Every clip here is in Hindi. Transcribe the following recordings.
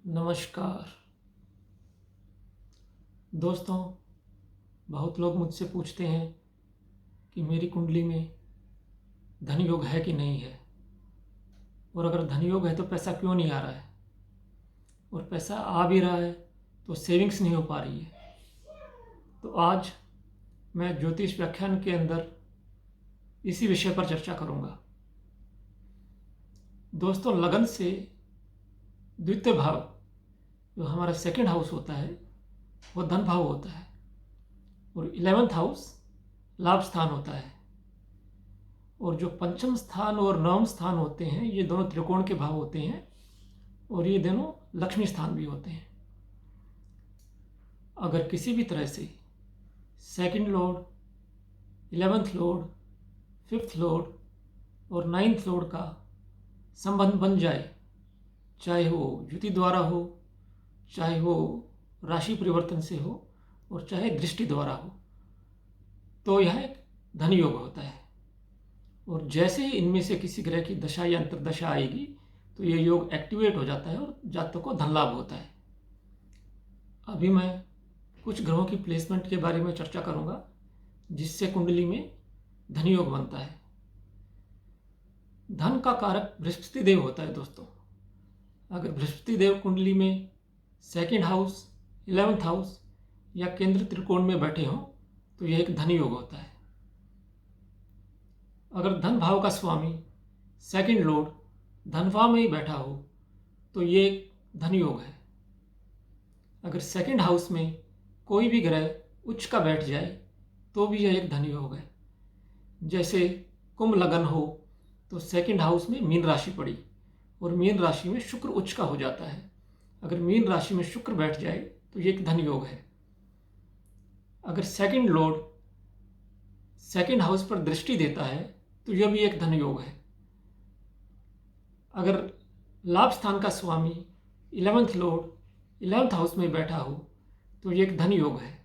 नमस्कार दोस्तों। बहुत लोग मुझसे पूछते हैं कि मेरी कुंडली में धन योग है कि नहीं है, और अगर धन योग है तो पैसा क्यों नहीं आ रहा है, और पैसा आ भी रहा है तो सेविंग्स नहीं हो पा रही है। तो आज मैं ज्योतिष व्याख्यान के अंदर इसी विषय पर चर्चा करूंगा। दोस्तों, लगन से द्वितीय भाव, जो हमारा सेकंड हाउस होता है, वो धन भाव होता है, और 11th हाउस लाभ स्थान होता है। और जो पंचम स्थान और नवम स्थान होते हैं, ये दोनों त्रिकोण के भाव होते हैं, और ये दोनों लक्ष्मी स्थान भी होते हैं। अगर किसी भी तरह से second Lord, 11th Lord, 5th Lord और 9th लॉर्ड का संबंध बन जाए, चाहे वो युति द्वारा हो, चाहे वो राशि परिवर्तन से हो, और चाहे दृष्टि द्वारा हो, तो यह एक धन योग होता है। और जैसे ही इनमें से किसी ग्रह की दशा या अंतर्दशा आएगी तो ये योग एक्टिवेट हो जाता है और जातक को धन लाभ होता है। अभी मैं कुछ ग्रहों की प्लेसमेंट के बारे में चर्चा करूंगा जिससे कुंडली में धन योग बनता है। धन का कारक बृहस्पति देव होता है दोस्तों। अगर बृहस्पति देव कुंडली में सेकंड हाउस, 11th हाउस या केंद्र त्रिकोण में बैठे हों तो यह एक धन योग होता है। अगर धन भाव का स्वामी सेकंड लॉर्ड धन भाव में ही बैठा हो तो ये एक धन योग है। अगर सेकंड हाउस में कोई भी ग्रह उच्च का बैठ जाए तो भी यह एक धन योग है। जैसे कुंभ लगन हो तो सेकंड हाउस में मीन राशि पड़ी और मीन राशि में शुक्र उच्च का हो जाता है। अगर मीन राशि में शुक्र बैठ जाए तो ये एक धन योग है। अगर सेकंड लॉर्ड सेकंड हाउस पर दृष्टि देता है तो यह भी एक धन योग है। अगर लाभ स्थान का स्वामी 11th लॉर्ड 11th हाउस में बैठा हो तो यह एक धन योग है।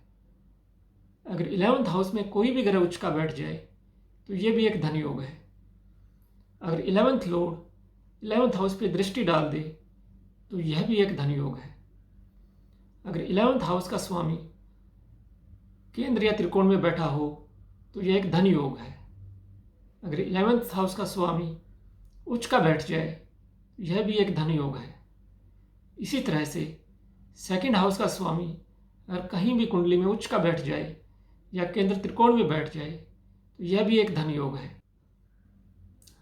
अगर 11th हाउस में कोई भी ग्रह उच्च का बैठ जाए तो यह भी एक धन योग है। अगर 11th लॉर्ड 11th हाउस पे दृष्टि डाल दे तो यह भी एक धन योग है। अगर 11th हाउस का स्वामी केंद्र या त्रिकोण में बैठा हो तो यह एक धन योग है। अगर 11th हाउस का स्वामी उच्च का बैठ जाए यह भी एक धन योग है। इसी तरह से सेकंड हाउस का स्वामी अगर कहीं भी कुंडली में उच्च का बैठ जाए या केंद्र त्रिकोण में बैठ जाए तो यह भी एक धन योग है।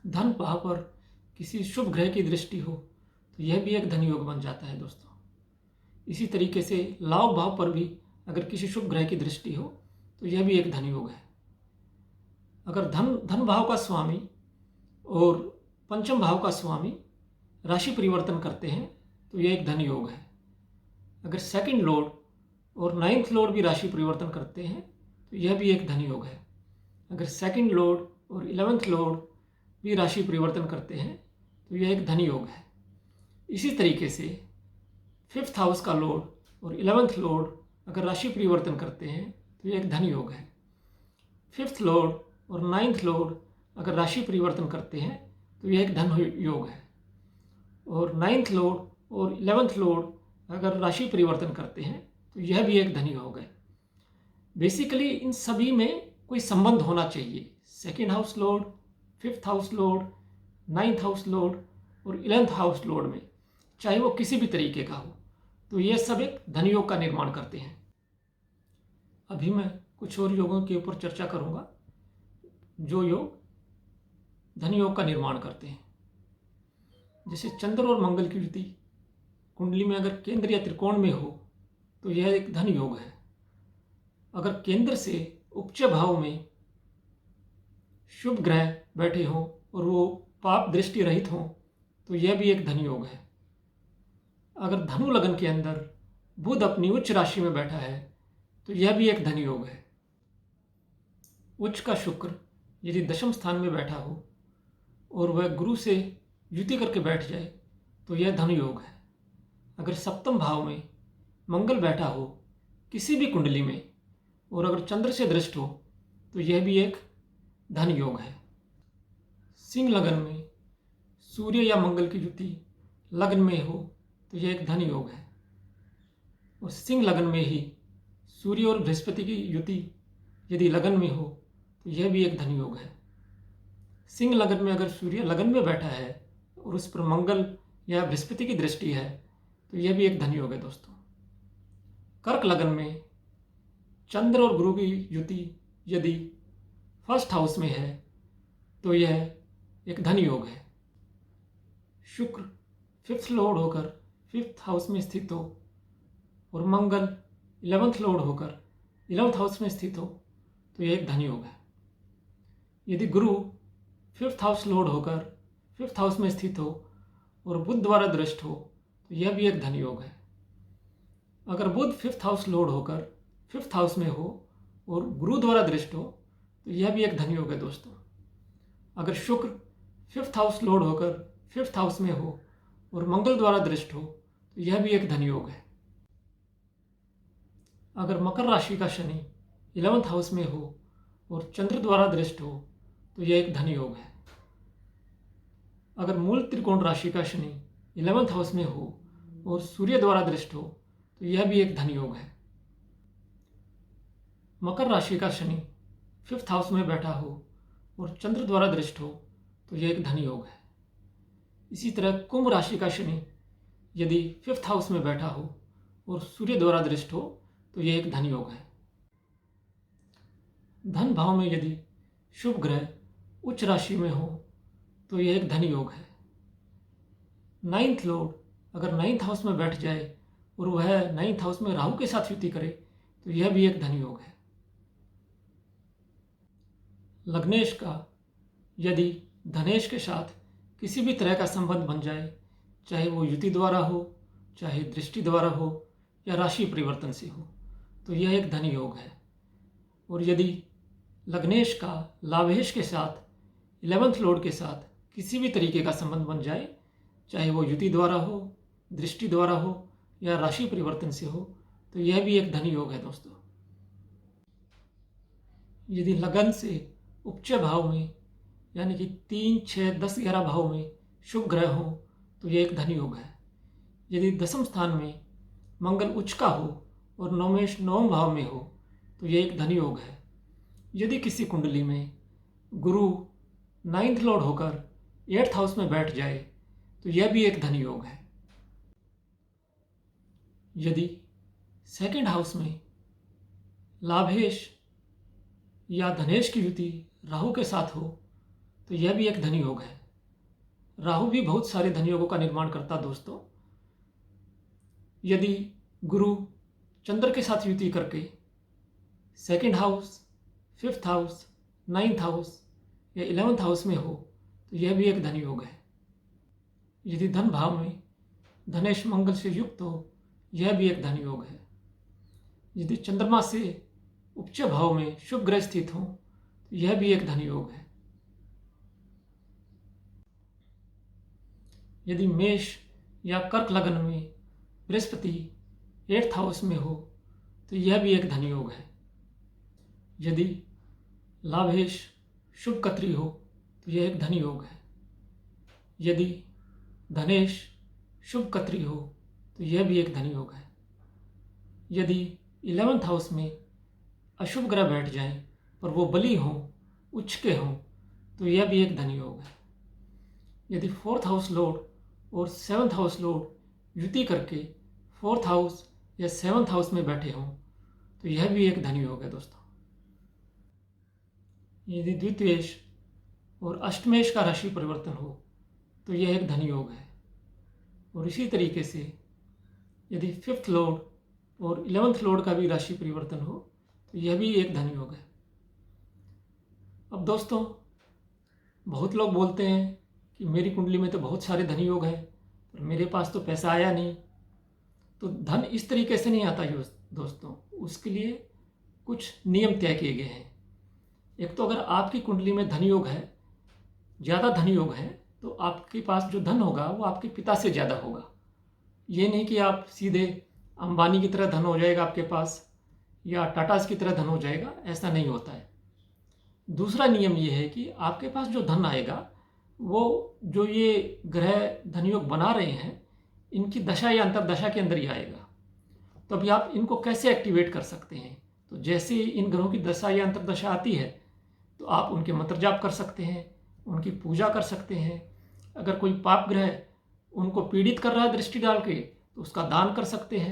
धन भाव पर किसी शुभ ग्रह की दृष्टि हो तो यह भी एक धन योग बन जाता है दोस्तों। इसी तरीके से लाभ भाव पर भी अगर किसी शुभ ग्रह की दृष्टि हो तो यह भी एक धन योग है। अगर धन भाव का स्वामी और पंचम भाव का स्वामी राशि परिवर्तन करते हैं तो यह एक धन योग है। अगर सेकंड लॉर्ड और 9th लॉर्ड भी राशि परिवर्तन करते हैं तो यह भी एक धन योग है। अगर सेकंड लॉर्ड और 11th लॉर्ड भी राशि परिवर्तन करते हैं तो यह एक धन योग है। इसी तरीके से 5th हाउस का लॉर्ड और 11th लॉर्ड अगर राशि परिवर्तन करते हैं तो यह एक धन योग है। 5th लॉर्ड और 9th लॉर्ड अगर राशि परिवर्तन करते हैं तो यह एक धन योग है। और 9th लॉर्ड और 11th लॉर्ड अगर राशि परिवर्तन करते हैं तो यह भी एक धन योग है। बेसिकली इन सभी में कोई संबंध होना चाहिए। Second house Lord, 5th house Lord, 9th house Lord और 11th हाउस लॉर्ड में, चाहे वो किसी भी तरीके का हो, तो यह सब एक धन योग का निर्माण करते हैं। अभी मैं कुछ और योगों के ऊपर चर्चा करूंगा जो योग धन योग का निर्माण करते हैं। जैसे चंद्र और मंगल की युति कुंडली में अगर केंद्र या त्रिकोण में हो तो यह एक धन योग है। अगर केंद्र से उच्च भाव में शुभ ग्रह बैठे हों और वो पाप दृष्टि रहित हों तो यह भी एक धन योग है। अगर धनु लगन के अंदर बुध अपनी उच्च राशि में बैठा है तो यह भी एक धन योग है। उच्च का शुक्र यदि दशम स्थान में बैठा हो और वह गुरु से युति करके बैठ जाए तो यह धन योग है। अगर सप्तम भाव में मंगल बैठा हो किसी भी कुंडली में और अगर चंद्र से दृष्ट हो तो यह भी एक धन योग है। सिंह लगन में सूर्य या मंगल की युति लग्न में हो तो यह एक धन योग है। और सिंह लगन में ही सूर्य और बृहस्पति की युति यदि लगन में हो तो यह भी एक धन योग है। सिंह लगन में अगर सूर्य लगन में बैठा है और उस पर मंगल या बृहस्पति की दृष्टि है तो यह भी एक धन योग है दोस्तों। कर्क लगन में चंद्र और गुरु की युति यदि फर्स्ट हाउस में है तो यह एक धन योग है। शुक्र फिफ्थ लॉर्ड होकर फिफ्थ हाउस में स्थित हो और मंगल 11th लॉर्ड होकर 11th हाउस में स्थित हो तो यह एक धन योग है। यदि गुरु फिफ्थ हाउस लॉर्ड होकर फिफ्थ हाउस में स्थित हो और बुध द्वारा दृष्ट हो तो यह भी एक धन योग है। अगर बुध फिफ्थ हाउस लॉर्ड होकर फिफ्थ हाउस में हो और गुरु द्वारा दृष्ट हो तो यह भी एक धन योग है दोस्तों। अगर शुक्र फिफ्थ हाउस लॉर्ड होकर फिफ्थ हाउस में हो और मंगल द्वारा दृष्ट हो तो यह भी एक धन योग है। अगर मकर राशि का शनि 11th हाउस में हो और चंद्र द्वारा दृष्ट हो तो यह एक धन योग है। अगर मूल त्रिकोण राशि का शनि 11th हाउस में हो और सूर्य द्वारा दृष्ट हो तो यह भी एक धन योग है। मकर राशि का शनि फिफ्थ हाउस में बैठा हो और चंद्र द्वारा दृष्ट हो तो यह एक धन योग है। इसी तरह कुंभ राशि का शनि यदि फिफ्थ हाउस में बैठा हो और सूर्य द्वारा दृष्ट हो तो यह एक धन योग है। धन भाव में यदि शुभ ग्रह उच्च राशि में हो तो यह एक धन योग है। 9th लॉर्ड अगर 9th हाउस में बैठ जाए और वह 9th हाउस में राहु के साथ युति करे तो यह भी एक धन योग है। लग्नेश का यदि धनेश के साथ किसी भी तरह का संबंध बन जाए, चाहे वो युति द्वारा हो, चाहे दृष्टि द्वारा हो या राशि परिवर्तन से हो, तो यह एक धन योग है। और यदि लग्नेश का लाभेश के साथ 11th लॉर्ड के साथ किसी भी तरीके का संबंध बन जाए, चाहे वो युति द्वारा हो, दृष्टि द्वारा हो या राशि परिवर्तन से हो, तो यह भी एक धन योग है दोस्तों। यदि लगन से उपचय भाव में यानी कि 3, 6, 10, 11 भाव में शुभ ग्रह हो तो यह एक धन योग है। यदि दसम स्थान में मंगल उच्च का हो और नवमेश 9वें भाव में हो तो यह एक धन योग है। यदि किसी कुंडली में गुरु 9th लॉर्ड होकर 8th हाउस में बैठ जाए तो यह भी एक धन योग है। यदि सेकंड हाउस में लाभेश या धनेश की युति राहु के साथ हो तो यह भी एक धन योग है। राहु भी बहुत सारे धन योगों का निर्माण करता दोस्तों। यदि गुरु चंद्र के साथ युति करके second house, fifth house, 9th house या 11th हाउस में हो तो यह भी एक धन योग है। यदि धन भाव में धनेश मंगल से युक्त हो यह भी एक धन योग है। यदि चंद्रमा से उपचय भाव में शुभ ग्रह स्थित हो तो यह भी एक धन योग है। यदि मेष या कर्क लग्न में बृहस्पति 8th हाउस में हो तो यह भी एक धन योग है। यदि लाभेश शुभ कत्री हो तो यह एक धन योग है। यदि धनेश शुभ कत्री हो तो यह भी एक धन योग है। यदि 11th हाउस में अशुभ ग्रह बैठ जाएं पर वो बली हों, उच्च के हों तो यह भी एक धन योग है। यदि 4th हाउस लॉर्ड और 7th हाउस लॉर्ड युति करके 4th हाउस या 7th हाउस में बैठे हों तो यह भी एक धन योग है दोस्तों। यदि द्वितीयेश और अष्टमेश का राशि परिवर्तन हो तो यह एक धन योग है। और इसी तरीके से यदि 5th लॉर्ड और 11th लॉर्ड का भी राशि परिवर्तन हो तो यह भी एक धन योग है। अब दोस्तों बहुत लोग बोलते हैं कि मेरी कुंडली में तो बहुत सारे धन योग हैं पर मेरे पास तो पैसा आया नहीं। तो धन इस तरीके से नहीं आता दोस्तों, उसके लिए कुछ नियम तय किए गए हैं। एक तो अगर आपकी कुंडली में धन योग है, ज़्यादा धन योग है, तो आपके पास जो धन होगा वो आपके पिता से ज़्यादा होगा। ये नहीं कि आप सीधे अंबानी की तरह धन हो जाएगा आपके पास या टाटास की तरह धन हो जाएगा, ऐसा नहीं होता है। दूसरा नियम ये है कि आपके पास जो धन आएगा वो जो ये ग्रह धन योग बना रहे हैं इनकी दशा या अंतर्दशा के अंदर ही आएगा। तो अभी आप इनको कैसे एक्टिवेट कर सकते हैं? तो जैसे इन ग्रहों की दशा या अंतर्दशा आती है तो आप उनके मंत्र जाप कर सकते हैं, उनकी पूजा कर सकते हैं। अगर कोई पाप ग्रह उनको पीड़ित कर रहा है दृष्टि डाल के तो उसका दान कर सकते हैं।